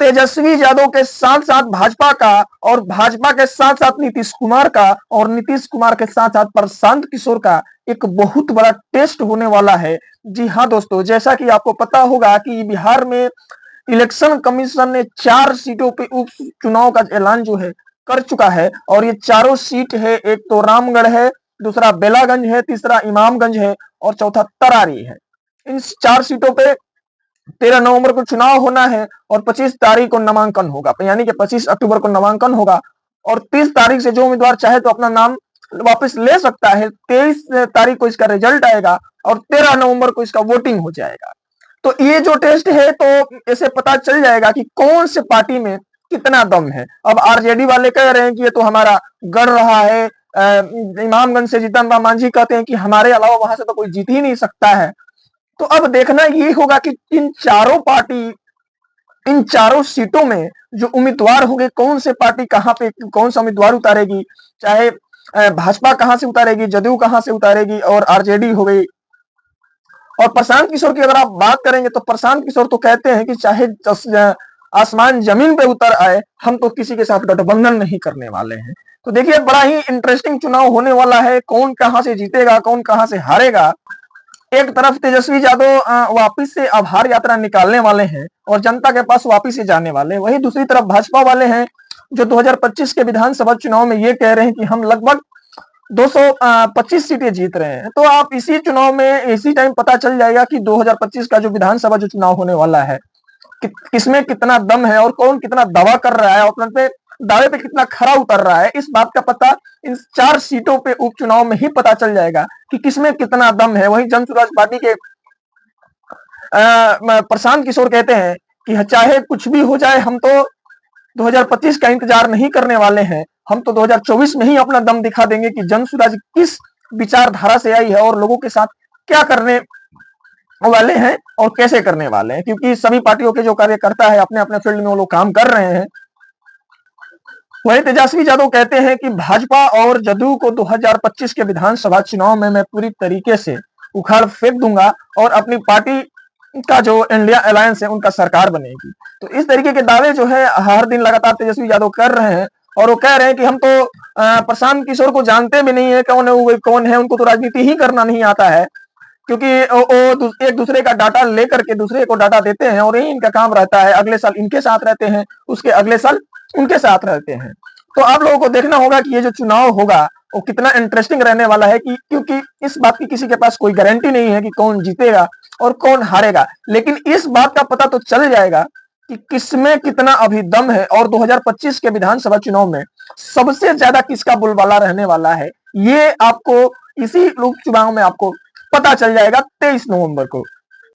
तेजस्वी यादव के साथ साथ भाजपा का, और भाजपा के साथ साथ नीतीश कुमार का, और नीतीश कुमार के साथ साथ प्रशांत किशोर का एक बहुत बड़ा टेस्ट होने वाला है। जी हाँ दोस्तों, जैसा कि आपको पता होगा कि बिहार में इलेक्शन कमीशन ने 4 सीटों पे उप चुनाव का ऐलान जो है कर चुका है, और ये चारों सीट है, एक तो रामगढ़ है, दूसरा बेलागंज है, तीसरा इमामगंज है, और चौथा तरारी है। इन 4 सीटों पे 13 नवंबर को चुनाव होना है, और 25 तारीख को नामांकन होगा, यानी कि 25 अक्टूबर को नामांकन होगा, और 30 तारीख से जो उम्मीदवार चाहे तो अपना नाम वापस ले सकता है। 23 तारीख को इसका रिजल्ट आएगा, और 13 नवंबर को इसका वोटिंग हो जाएगा। तो ये जो टेस्ट है, तो ऐसे पता चल जाएगा कि कौन से पार्टी में कितना दम है। अब आरजेडी वाले कह रहे हैं कि ये तो हमारा गढ़ रहा है, इमामगंज से जीतन राम मांझी कहते हैं कि हमारे अलावा वहां से तो कोई जीत ही नहीं सकता है। तो अब देखना ये होगा कि इन चारों पार्टी, इन चारों सीटों में जो उम्मीदवार होंगे, कौन से पार्टी कहां पे कौन सा उम्मीदवार उतारेगी, चाहे भाजपा कहां से उतारेगी, जदयू कहां से उतारेगी, और आरजेडी हो गई। और प्रशांत किशोर की अगर आप बात करेंगे तो प्रशांत किशोर तो कहते हैं कि चाहे आसमान जमीन पे उतर आए, हम तो किसी के साथ गठबंधन नहीं करने वाले हैं। तो देखिए, बड़ा ही इंटरेस्टिंग चुनाव होने वाला है। कौन कहां से जीतेगा, कौन कहां से हारेगा। एक तरफ तेजस्वी यादव वापिस से आभार यात्रा निकालने वाले हैं और जनता के पास वापिस से जाने वाले हैं, वहीं दूसरी तरफ भाजपा वाले हैं जो 2025 के विधानसभा चुनाव में ये कह रहे हैं कि हम लगभग 225 सीटें जीत रहे हैं। तो आप इसी चुनाव में इसी टाइम पता चल जाएगा कि 2025 का जो विधानसभा जो चुनाव होने वाला है, किसमें कितना दम है और कौन कितना दावा कर रहा है, अपने पे दावे पे कितना खरा उतर रहा है। इस बात का पता इन 4 सीटों पे उपचुनाव में ही पता चल जाएगा कि किसमें कितना दम है। वहीं जन सुराज पार्टी के प्रशांत किशोर कहते हैं कि चाहे कुछ भी हो जाए, हम तो 2025 का इंतजार नहीं करने वाले हैं, हम तो 2024 में ही अपना दम दिखा देंगे कि जन सुराज किस विचारधारा से आई है और लोगों के साथ क्या करने वाले हैं और कैसे करने वाले हैं, क्योंकि सभी पार्टियों के जो कार्यकर्ता है अपने अपने फील्ड में वो लोग काम कर रहे हैं। वहीं तेजस्वी यादव कहते हैं कि भाजपा और जदयू को 2025 के विधानसभा चुनाव में मैं पूरी तरीके से उखाड़ फेंक दूंगा और अपनी पार्टी का जो इंडिया अलायंस है उनका सरकार बनेगी। तो इस तरीके के दावे जो है हर दिन लगातार तेजस्वी यादव कर रहे हैं, और वो कह रहे हैं कि हम तो प्रशांत किशोर को जानते भी नहीं है कौन है वो, कौन है, उनको तो राजनीति ही करना नहीं आता है, क्योंकि वो एक दूसरे का डाटा लेकर के दूसरे को डाटा देते हैं और यही इनका काम रहता है। अगले साल इनके साथ रहते हैं, उसके अगले साल उनके साथ रहते हैं। तो आप लोगों को देखना होगा कि ये जो चुनाव होगा वो कितना इंटरेस्टिंग रहने वाला है, क्योंकि इस बात की किसी के पास कोई गारंटी नहीं है कि कौन जीतेगा और कौन हारेगा, लेकिन इस बात का पता तो चल जाएगा कि किसमें कितना अभी दम है और 2025 के विधानसभा चुनाव में सबसे ज्यादा किसका बोलबाला रहने वाला है। ये आपको इसी लोक चुनाव में आपको पता चल जाएगा 23 नवंबर को।